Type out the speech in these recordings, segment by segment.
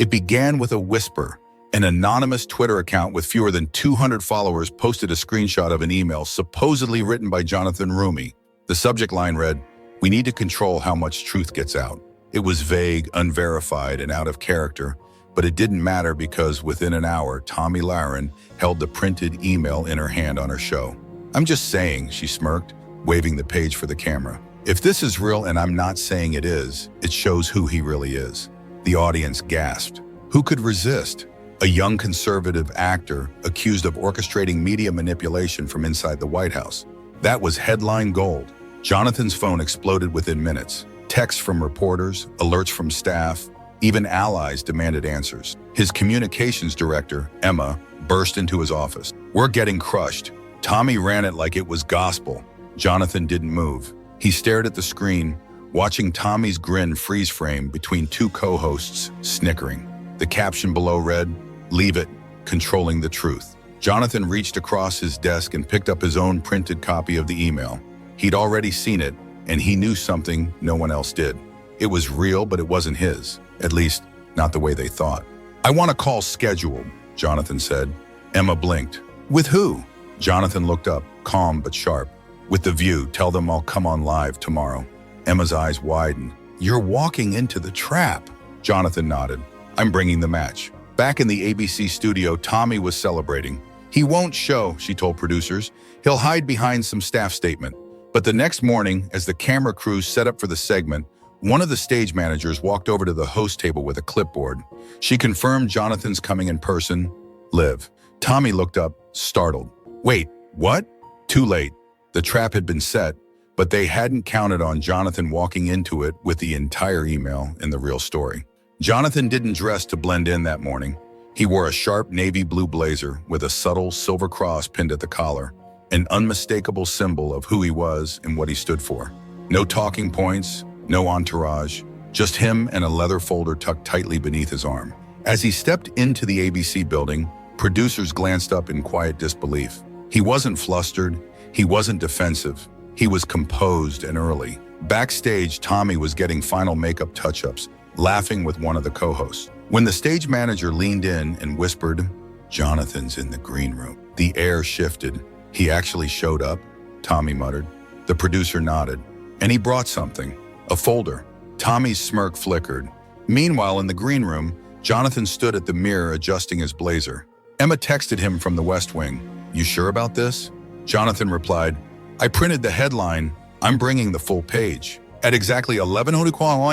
It began with a whisper. An anonymous Twitter account with fewer than 200 followers posted a screenshot of an email supposedly written by Jonathan Roumie. The subject line read, "We need to control how much truth gets out." It was vague, unverified, and out of character, but it didn't matter because within an hour, Tomi Lahren held the printed email in her hand on her show. "I'm just saying," she smirked, waving the page for the camera. "If this is real and I'm not saying it is, it shows who he really is." The audience gasped. Who could resist? A young conservative actor accused of orchestrating media manipulation from inside the White House. That was headline gold. Jonathan's phone exploded within minutes. Texts from reporters, alerts from staff, even allies demanded answers. His communications director, Emma, burst into his office. "We're getting crushed." Tomi ran it like it was gospel. Jonathan didn't move. He stared at the screen, watching Tomi's grin freeze frame between two co-hosts, snickering. The caption below read, "Leave it, controlling the truth." Jonathan reached across his desk and picked up his own printed copy of the email. He'd already seen it, and he knew something no one else did. It was real, but it wasn't his. At least, not the way they thought. "I want a call scheduled," Jonathan said. Emma blinked. "With who?" Jonathan looked up, calm but sharp. "With The View. Tell them I'll come on live tomorrow." Emma's eyes widened. "You're walking into the trap." Jonathan nodded. "I'm bringing the match." Back in the ABC studio, Tomi was celebrating. "He won't show," she told producers. "He'll hide behind some staff statement." But the next morning, as the camera crew set up for the segment, one of the stage managers walked over to the host table with a clipboard. She confirmed Jonathan's coming in person, live. Tomi looked up, startled. "Wait, what?" Too late. The trap had been set, but they hadn't counted on Jonathan walking into it with the entire email and the real story. Jonathan didn't dress to blend in that morning. He wore a sharp navy blue blazer with a subtle silver cross pinned at the collar, an unmistakable symbol of who he was and what he stood for. No talking points, no entourage, just him and a leather folder tucked tightly beneath his arm. As he stepped into the ABC building, producers glanced up in quiet disbelief. He wasn't flustered, he wasn't defensive, he was composed and early. Backstage, Tomi was getting final makeup touch-ups, laughing with one of the co-hosts. When the stage manager leaned in and whispered, "Jonathan's in the green room," the air shifted. "He actually showed up," Tomi muttered. The producer nodded. "And he brought something, a folder." Tomi's smirk flickered. Meanwhile, in the green room, Jonathan stood at the mirror adjusting his blazer. Emma texted him from the West Wing. "You sure about this?" Jonathan replied, "I printed the headline. I'm bringing the full page." At exactly 11:00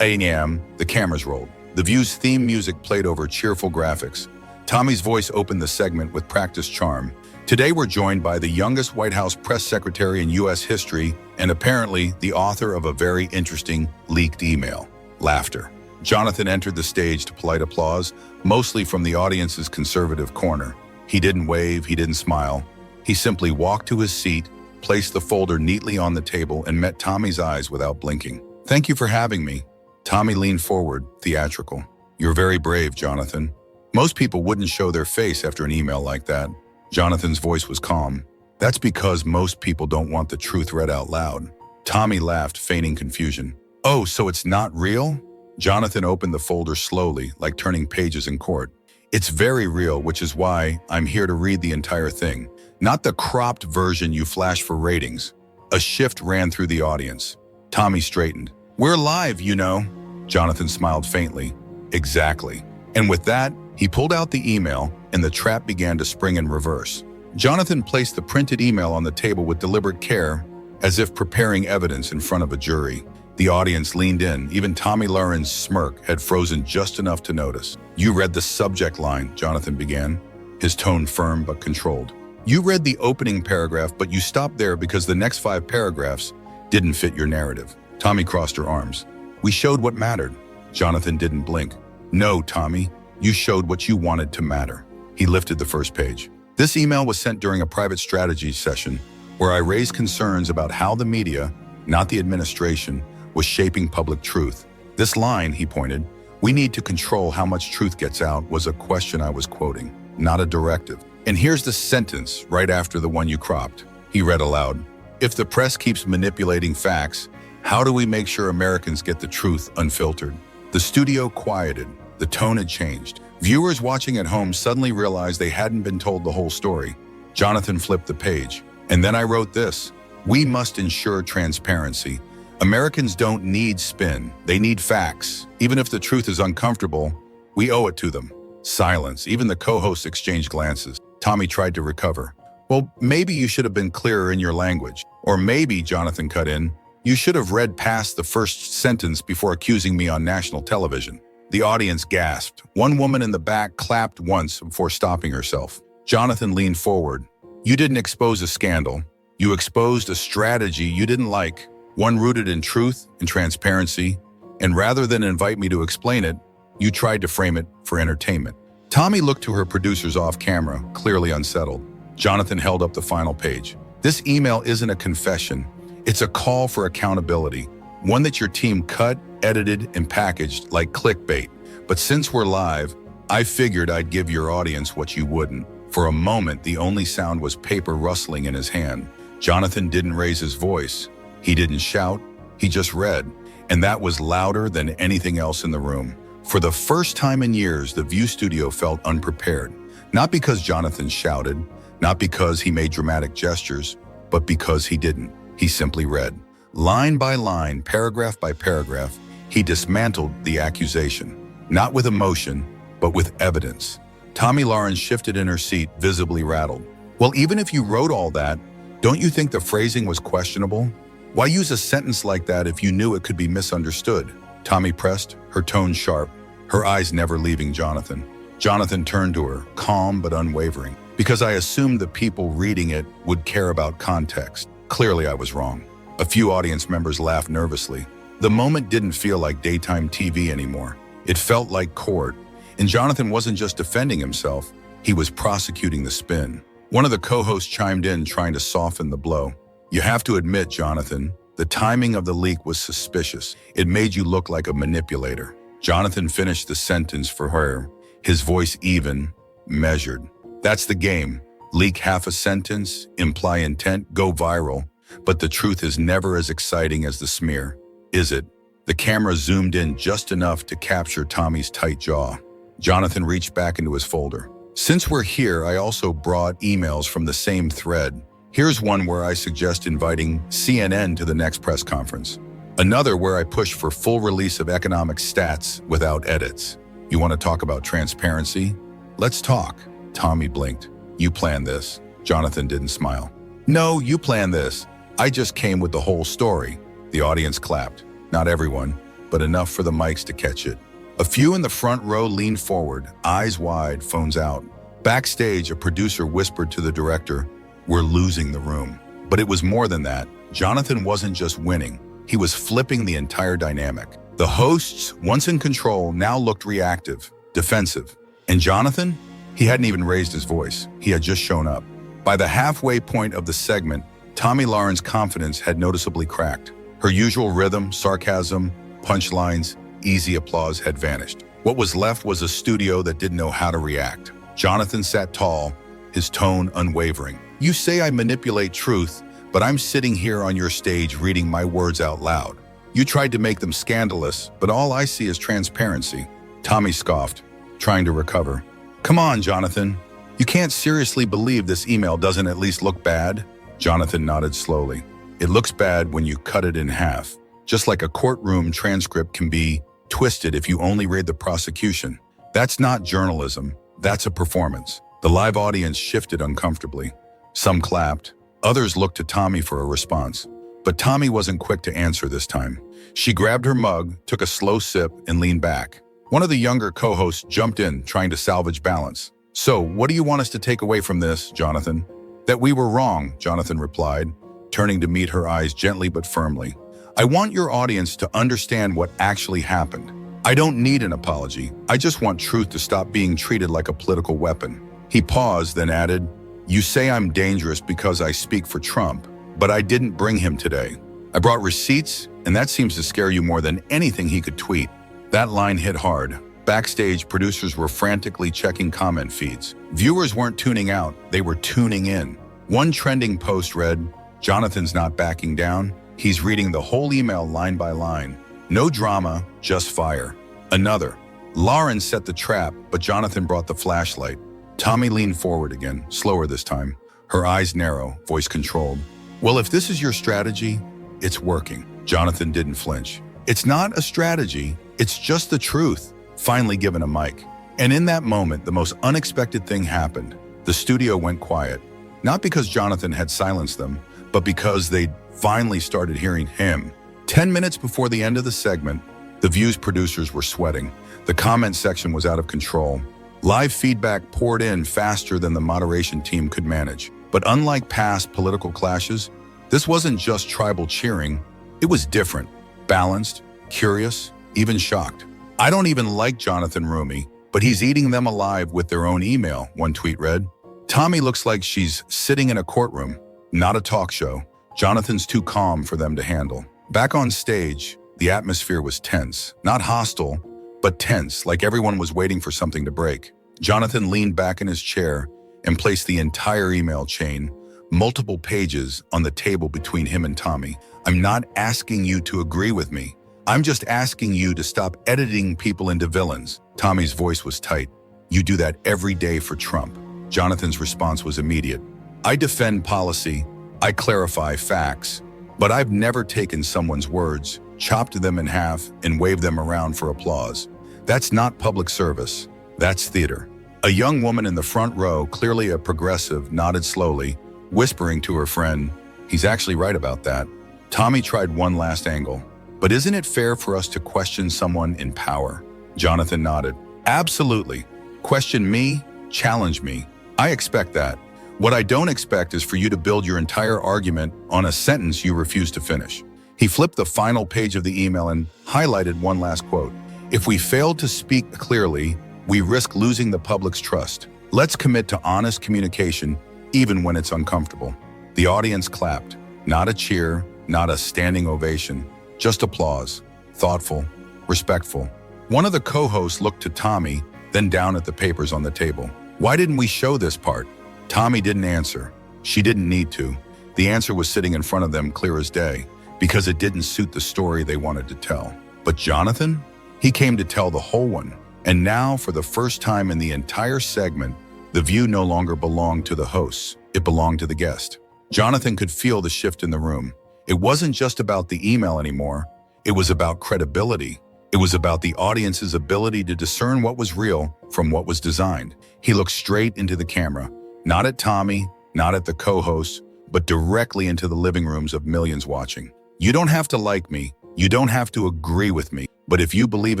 a.m., the cameras rolled. The View's theme music played over cheerful graphics. Tomi's voice opened the segment with practiced charm. "Today we're joined by the youngest White House press secretary in U.S. history and apparently the author of a very interesting leaked email." Laughter. Jonathan entered the stage to polite applause, mostly from the audience's conservative corner. He didn't wave, he didn't smile. He simply walked to his seat, placed the folder neatly on the table, and met Tomi's eyes without blinking. "Thank you for having me." Tomi leaned forward, theatrical. "You're very brave, Jonathan. Most people wouldn't show their face after an email like that." Jonathan's voice was calm. "That's because most people don't want the truth read out loud." Tomi laughed, feigning confusion. "Oh, so it's not real?" Jonathan opened the folder slowly, like turning pages in court. "It's very real, which is why I'm here to read the entire thing. Not the cropped version you flash for ratings." A shift ran through the audience. Tomi straightened. "We're live, you know." Jonathan smiled faintly. "Exactly." And with that, he pulled out the email, and the trap began to spring in reverse. Jonathan placed the printed email on the table with deliberate care, as if preparing evidence in front of a jury. The audience leaned in. Even Tomi Lahren's smirk had frozen just enough to notice. "You read the subject line," Jonathan began, his tone firm but controlled. "You read the opening paragraph, but you stopped there because the next 5 paragraphs didn't fit your narrative." Tomi crossed her arms. "We showed what mattered." Jonathan didn't blink. "No, Tomi, you showed what you wanted to matter." He lifted the first page. "This email was sent during a private strategy session where I raised concerns about how the media, not the administration, was shaping public truth. This line," he pointed, "we need to control how much truth gets out," was a question I was quoting, not a directive. "And here's the sentence right after the one you cropped." He read aloud. "If the press keeps manipulating facts, how do we make sure Americans get the truth unfiltered?" The studio quieted. The tone had changed. Viewers watching at home suddenly realized they hadn't been told the whole story. Jonathan flipped the page. And then I wrote this: "We must ensure transparency. Americans don't need spin. They need facts. Even if the truth is uncomfortable, we owe it to them." Silence. Even the co-hosts exchanged glances. Tomi tried to recover. "Well, maybe you should have been clearer in your language." Or maybe, Jonathan cut in, "you should have read past the first sentence before accusing me on national television." The audience gasped. One woman in the back clapped once before stopping herself. Jonathan leaned forward. "You didn't expose a scandal. You exposed a strategy you didn't like, one rooted in truth and transparency, and rather than invite me to explain it, you tried to frame it for entertainment." Tomi looked to her producers off camera, clearly unsettled. Jonathan held up the final page. "This email isn't a confession. It's a call for accountability, one that your team cut, edited, and packaged like clickbait. But since we're live, I figured I'd give your audience what you wouldn't." For a moment, the only sound was paper rustling in his hand. Jonathan didn't raise his voice. He didn't shout. He just read. And that was louder than anything else in the room. For the first time in years, the View studio felt unprepared. Not because Jonathan shouted, not because he made dramatic gestures, but because he didn't. He simply read. Line by line, paragraph by paragraph, he dismantled the accusation. Not with emotion, but with evidence. Tomi Lahren shifted in her seat, visibly rattled. "Well, even if you wrote all that, don't you think the phrasing was questionable? Why use a sentence like that if you knew it could be misunderstood?" Tomi pressed, her tone sharp, her eyes never leaving Jonathan. Jonathan turned to her, calm but unwavering. "Because I assumed the people reading it would care about context. Clearly I was wrong." A few audience members laughed nervously. The moment didn't feel like daytime TV anymore. It felt like court. And Jonathan wasn't just defending himself, he was prosecuting the spin. One of the co-hosts chimed in, trying to soften the blow. "You have to admit, Jonathan, the timing of the leak was suspicious. It made you look like a manipulator." Jonathan finished the sentence for her, his voice even, measured. "That's the game. Leak half a sentence, imply intent, go viral. But the truth is never as exciting as the smear, is it?" The camera zoomed in just enough to capture Tomi's tight jaw. Jonathan reached back into his folder. "Since we're here, I also brought emails from the same thread. Here's one where I suggest inviting CNN to the next press conference. Another where I push for full release of economic stats without edits. You want to talk about transparency? Let's talk." Tomi blinked. "You planned this." Jonathan didn't smile. "No, you planned this. I just came with the whole story." The audience clapped. Not everyone, but enough for the mics to catch it. A few in the front row leaned forward, eyes wide, phones out. Backstage, a producer whispered to the director, "We're losing the room." But it was more than that. Jonathan wasn't just winning. He was flipping the entire dynamic. The hosts, once in control, now looked reactive, defensive. And Jonathan? He hadn't even raised his voice. He had just shown up. By the halfway point of the segment, Tomi Lahren's confidence had noticeably cracked. Her usual rhythm, sarcasm, punchlines, easy applause had vanished. What was left was a studio that didn't know how to react. Jonathan sat tall, his tone unwavering. "You say I manipulate truth, but I'm sitting here on your stage reading my words out loud. You tried to make them scandalous, but all I see is transparency." Tomi scoffed, trying to recover. "Come on, Jonathan. You can't seriously believe this email doesn't at least look bad?" Jonathan nodded slowly. "It looks bad when you cut it in half. Just like a courtroom transcript can be twisted if you only read the prosecution. That's not journalism. That's a performance." The live audience shifted uncomfortably. Some clapped. Others looked to Tomi for a response. But Tomi wasn't quick to answer this time. She grabbed her mug, took a slow sip, and leaned back. One of the younger co-hosts jumped in, trying to salvage balance. "So, what do you want us to take away from this, Jonathan?" "That we were wrong," Jonathan replied, turning to meet her eyes gently but firmly. "I want your audience to understand what actually happened. I don't need an apology. I just want truth to stop being treated like a political weapon." He paused, then added, "You say I'm dangerous because I speak for Trump, but I didn't bring him today. I brought receipts, and that seems to scare you more than anything he could tweet." That line hit hard. Backstage, producers were frantically checking comment feeds. Viewers weren't tuning out, they were tuning in. One trending post read, "Jonathan's not backing down. He's reading the whole email line by line. No drama, just fire." Another. Lahren set the trap, but Jonathan brought the flashlight. Tomi leaned forward again, slower this time. Her eyes narrow, voice controlled. Well, if this is your strategy, it's working. Jonathan didn't flinch. It's not a strategy, it's just the truth, finally given a mic. And in that moment, the most unexpected thing happened. The studio went quiet. Not because Jonathan had silenced them, but because they'd finally started hearing him. 10 minutes before the end of the segment, the View's producers were sweating. The comment section was out of control. Live feedback poured in faster than the moderation team could manage. But unlike past political clashes, this wasn't just tribal cheering. It was different, balanced, curious, even shocked. I don't even like Jonathan Roumie, but he's eating them alive with their own email, one tweet read. Tomi looks like she's sitting in a courtroom, not a talk show. Jonathan's too calm for them to handle. Back on stage, the atmosphere was tense, not hostile, but tense, like everyone was waiting for something to break. Jonathan leaned back in his chair and placed the entire email chain, multiple pages, on the table between him and Tomi. I'm not asking you to agree with me. I'm just asking you to stop editing people into villains. Tomi's voice was tight. You do that every day for Trump. Jonathan's response was immediate. I defend policy, I clarify facts, but I've never taken someone's words, chopped them in half, and waved them around for applause. That's not public service. That's theater. A young woman in the front row, clearly a progressive, nodded slowly, whispering to her friend, he's actually right about that. Tomi tried one last angle. But isn't it fair for us to question someone in power? Jonathan nodded. Absolutely. Question me, challenge me. I expect that. What I don't expect is for you to build your entire argument on a sentence you refuse to finish. He flipped the final page of the email and highlighted one last quote. If we fail to speak clearly, we risk losing the public's trust. Let's commit to honest communication, even when it's uncomfortable. The audience clapped. Not a cheer, not a standing ovation, just applause. Thoughtful, respectful. One of the co-hosts looked to Tomi, then down at the papers on the table. Why didn't we show this part? Tomi didn't answer. She didn't need to. The answer was sitting in front of them clear as day, because it didn't suit the story they wanted to tell. But Jonathan? He came to tell the whole one. And now, for the first time in the entire segment, the View no longer belonged to the hosts. It belonged to the guest. Jonathan could feel the shift in the room. It wasn't just about the email anymore. It was about credibility. It was about the audience's ability to discern what was real from what was designed. He looked straight into the camera, not at Tomi, not at the co-hosts, but directly into the living rooms of millions watching. You don't have to like me. You don't have to agree with me. But if you believe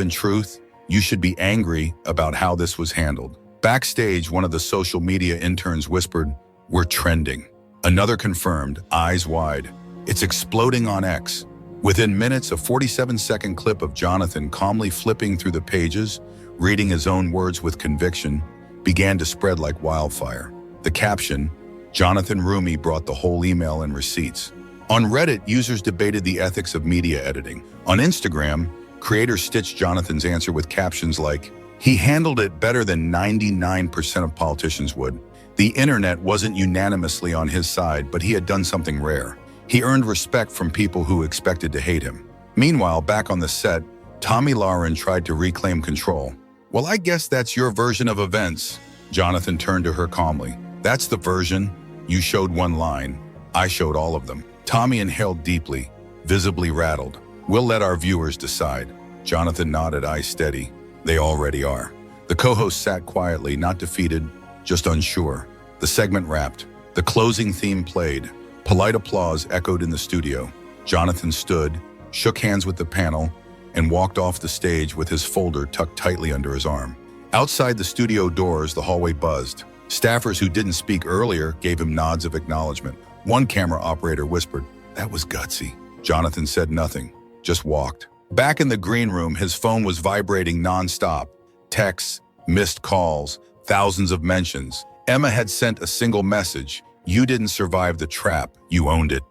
in truth, you should be angry about how this was handled. Backstage, one of the social media interns whispered, "We're trending." Another confirmed, eyes wide. It's exploding on X. Within minutes, a 47-second clip of Jonathan calmly flipping through the pages, reading his own words with conviction, began to spread like wildfire. The caption, Jonathan Roumie brought the whole email and receipts. On Reddit, users debated the ethics of media editing. On Instagram, creators stitched Jonathan's answer with captions like, he handled it better than 99% of politicians would. The internet wasn't unanimously on his side, but he had done something rare. He earned respect from people who expected to hate him. Meanwhile, back on the set, Tomi Lahren tried to reclaim control. Well, I guess that's your version of events. Jonathan turned to her calmly. That's the version. You showed one line. I showed all of them. Tomi inhaled deeply, visibly rattled. We'll let our viewers decide. Jonathan nodded, eyes steady. They already are. The co-host sat quietly, not defeated, just unsure. The segment wrapped. The closing theme played. Polite applause echoed in the studio. Jonathan stood, shook hands with the panel, and walked off the stage with his folder tucked tightly under his arm. Outside the studio doors, the hallway buzzed. Staffers who didn't speak earlier gave him nods of acknowledgement. One camera operator whispered, "That was gutsy." Jonathan said nothing, just walked. Back in the green room, his phone was vibrating nonstop. Texts, missed calls, thousands of mentions. Emma had sent a single message. You didn't survive the trap. You owned it.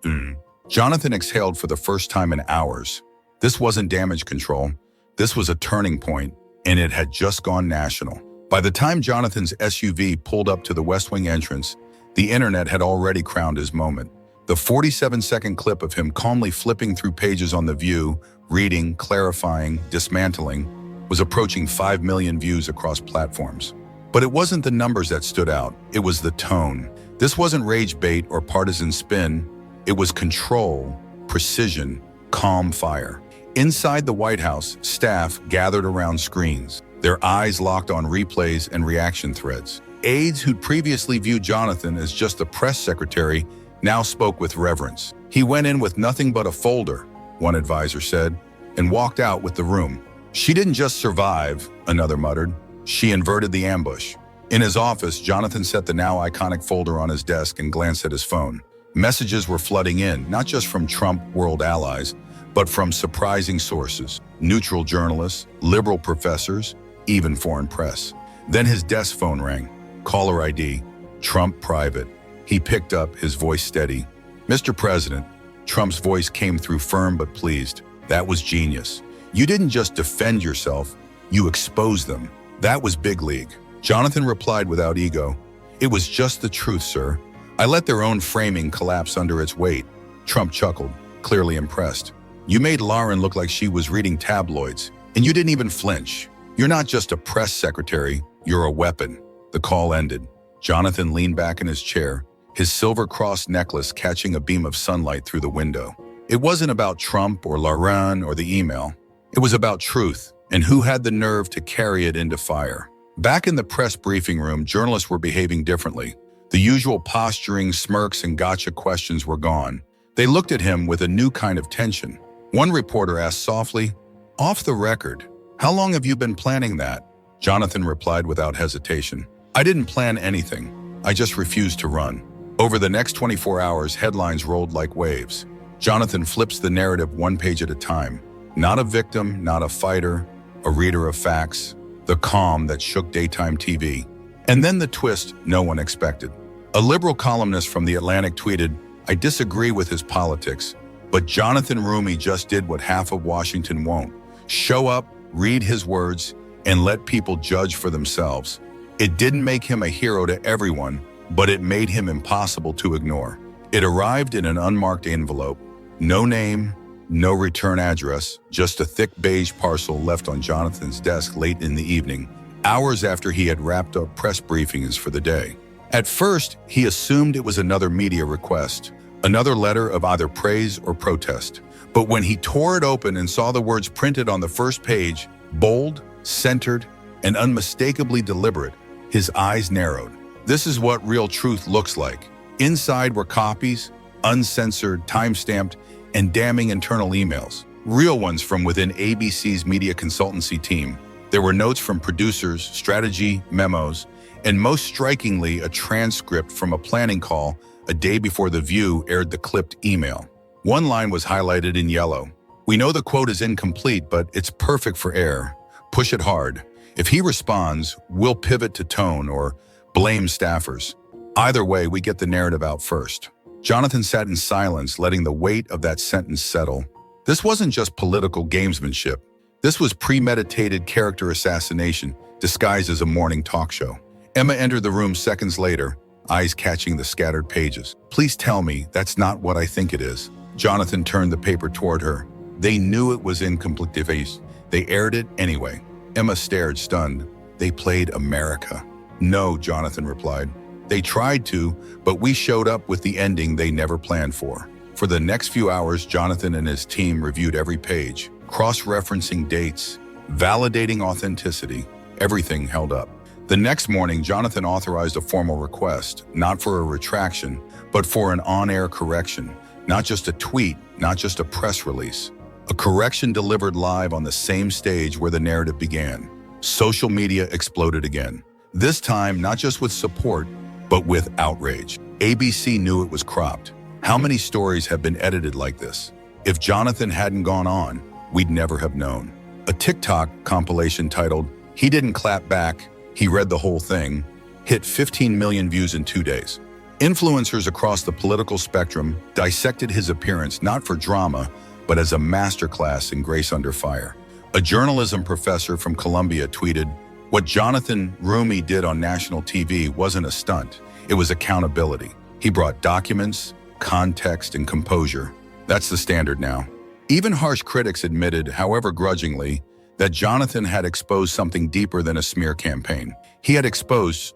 Jonathan exhaled for the first time in hours. This wasn't damage control. This was a turning point, and it had just gone national. By the time Jonathan's SUV pulled up to the West Wing entrance, the internet had already crowned his moment. The 47-second clip of him calmly flipping through pages on The View, reading, clarifying, dismantling, was approaching 5 million views across platforms. But it wasn't the numbers that stood out, it was the tone. This wasn't rage bait or partisan spin, it was control, precision, calm fire. Inside the White House, staff gathered around screens, their eyes locked on replays and reaction threads. Aides who'd previously viewed Jonathan as just a press secretary now spoke with reverence. He went in with nothing but a folder, one advisor said, and walked out with the room. She didn't just survive, another muttered. She inverted the ambush. In his office, Jonathan set the now iconic folder on his desk and glanced at his phone. Messages were flooding in, not just from Trump world allies, but from surprising sources, neutral journalists, liberal professors, even foreign press. Then his desk phone rang. Caller ID, Trump private. He picked up, his voice steady. Mr. President, Trump's voice came through firm but pleased. That was genius. You didn't just defend yourself, you exposed them. That was big league. Jonathan replied without ego. It was just the truth, sir. I let their own framing collapse under its weight. Trump chuckled, clearly impressed. You made Lahren look like she was reading tabloids, and you didn't even flinch. You're not just a press secretary, you're a weapon. The call ended. Jonathan leaned back in his chair, his silver cross necklace catching a beam of sunlight through the window. It wasn't about Trump or Lahren or the email. It was about truth, and who had the nerve to carry it into fire. Back in the press briefing room, journalists were behaving differently. The usual posturing, smirks, and gotcha questions were gone. They looked at him with a new kind of tension. One reporter asked softly, "Off the record, how long have you been planning that?" Jonathan replied without hesitation, "I didn't plan anything. I just refused to run." Over the next 24 hours, headlines rolled like waves. Jonathan flips the narrative one page at a time. Not a victim, not a fighter, a reader of facts, the calm that shook daytime TV. And then the twist no one expected. A liberal columnist from The Atlantic tweeted, "I disagree with his politics, but Jonathan Roumie just did what half of Washington won't. Show up, read his words, and let people judge for themselves." It didn't make him a hero to everyone, but it made him impossible to ignore. It arrived in an unmarked envelope. No name, no return address, just a thick beige parcel left on Jonathan's desk late in the evening, hours after he had wrapped up press briefings for the day. At first, he assumed it was another media request, another letter of either praise or protest. But when he tore it open and saw the words printed on the first page, bold, centered, and unmistakably deliberate, his eyes narrowed. This is what real truth looks like. Inside were copies, uncensored, time-stamped, and damning internal emails. Real ones from within ABC's media consultancy team. There were notes from producers, strategy memos, and most strikingly, a transcript from a planning call a day before The View aired the clipped email. One line was highlighted in yellow. "We know the quote is incomplete, but it's perfect for air. Push it hard. If he responds, we'll pivot to tone or blame staffers. Either way, we get the narrative out first." Jonathan sat in silence, letting the weight of that sentence settle. This wasn't just political gamesmanship. This was premeditated character assassination, disguised as a morning talk show. Emma entered the room seconds later, eyes catching the scattered pages. "Please tell me that's not what I think it is." Jonathan turned the paper toward her. They knew it was incomplete. They aired it anyway. Emma stared, stunned. "They played America." "No," Jonathan replied. "They tried to, but we showed up with the ending they never planned for." For the next few hours, Jonathan and his team reviewed every page, cross-referencing dates, validating authenticity. Everything held up. The next morning, Jonathan authorized a formal request, not for a retraction, but for an on-air correction. Not just a tweet, not just a press release. A correction delivered live on the same stage where the narrative began. Social media exploded again. This time, not just with support, but with outrage. ABC knew it was cropped. How many stories have been edited like this? If Jonathan hadn't gone on, we'd never have known. A TikTok compilation titled, "He Didn't Clap Back, He Read the Whole Thing," hit 15 million views in 2 days. Influencers across the political spectrum dissected his appearance not for drama, but as a masterclass in grace under fire. A journalism professor from Columbia tweeted, "What Jonathan Roumie did on national TV wasn't a stunt, it was accountability. He brought documents, context, and composure. That's the standard now." Even harsh critics admitted, however grudgingly, that Jonathan had exposed something deeper than a smear campaign. He had exposed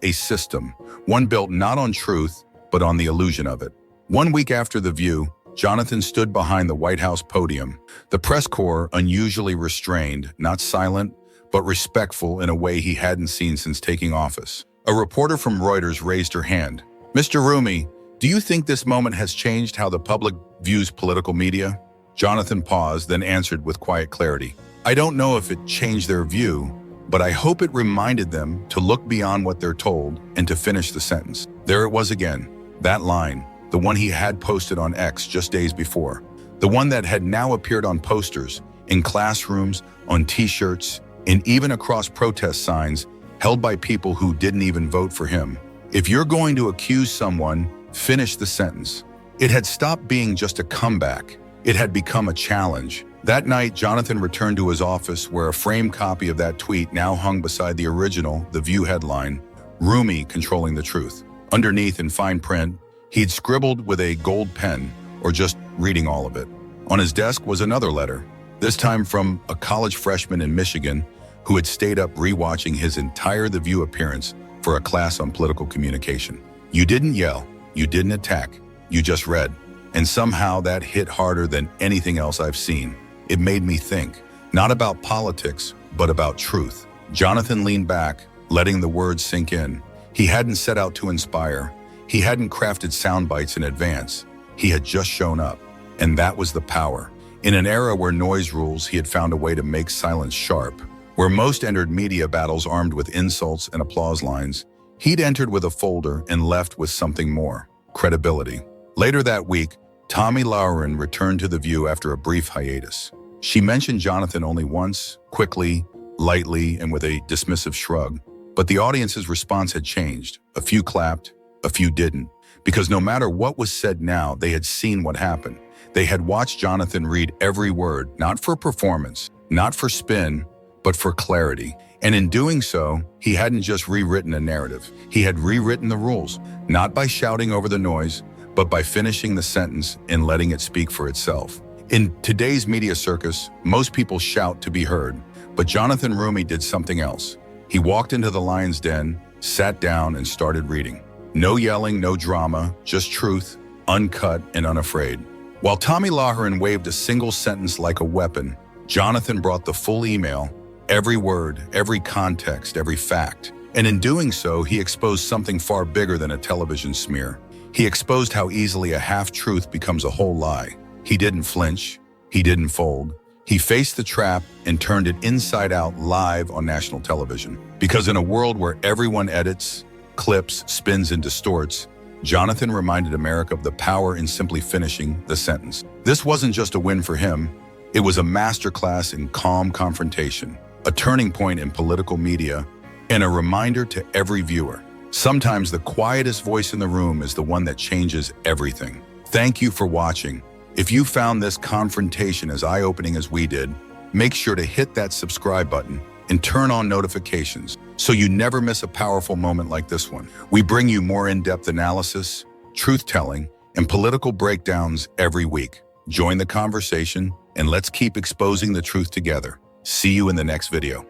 a system, one built not on truth, but on the illusion of it. 1 week after The View, Jonathan stood behind the White House podium, the press corps unusually restrained, not silent, but respectful in a way he hadn't seen since taking office. A reporter from Reuters raised her hand. "Mr. Roumie, do you think this moment has changed how the public views political media?" Jonathan paused, then answered with quiet clarity. "I don't know if it changed their view, but I hope it reminded them to look beyond what they're told and to finish the sentence." There it was again, that line, the one he had posted on X just days before, the one that had now appeared on posters, in classrooms, on t-shirts, and even across protest signs held by people who didn't even vote for him. If you're going to accuse someone, finish the sentence. It had stopped being just a comeback. It had become a challenge. That night, Jonathan returned to his office where a framed copy of that tweet now hung beside the original, The View headline, "Roumie controlling the truth." Underneath in fine print, he'd scribbled with a gold pen, or just reading all of it. On his desk was another letter, this time from a college freshman in Michigan who had stayed up rewatching his entire The View appearance for a class on political communication. "You didn't yell, you didn't attack, you just read." And somehow that hit harder than anything else I've seen. It made me think, not about politics, but about truth. Jonathan leaned back, letting the words sink in. He hadn't set out to inspire. He hadn't crafted sound bites in advance. He had just shown up, and that was the power. In an era where noise rules, he had found a way to make silence sharp. Where most entered media battles armed with insults and applause lines, he'd entered with a folder and left with something more: credibility. Later that week, Tomi Lahren returned to The View after a brief hiatus. She mentioned Jonathan only once, quickly, lightly, and with a dismissive shrug. But the audience's response had changed. A few clapped, a few didn't. Because no matter what was said now, they had seen what happened. They had watched Jonathan read every word, not for performance, not for spin, but for clarity. And in doing so, he hadn't just rewritten a narrative. He had rewritten the rules, not by shouting over the noise, but by finishing the sentence and letting it speak for itself. In today's media circus, most people shout to be heard, but Jonathan Roumie did something else. He walked into the lion's den, sat down, and started reading. No yelling, no drama, just truth, uncut and unafraid. While Tomi Lahren waved a single sentence like a weapon, Jonathan brought the full email, every word, every context, every fact. And in doing so, he exposed something far bigger than a television smear. He exposed how easily a half-truth becomes a whole lie. He didn't flinch. He didn't fold. He faced the trap and turned it inside out live on national television. Because in a world where everyone edits, clips, spins, and distorts, Jonathan reminded America of the power in simply finishing the sentence. This wasn't just a win for him. It was a masterclass in calm confrontation, a turning point in political media, and a reminder to every viewer. Sometimes the quietest voice in the room is the one that changes everything. Thank you for watching. If you found this confrontation as eye-opening as we did, make sure to hit that subscribe button and turn on notifications so you never miss a powerful moment like this one. We bring you more in-depth analysis, truth-telling, and political breakdowns every week. Join the conversation and let's keep exposing the truth together. See you in the next video.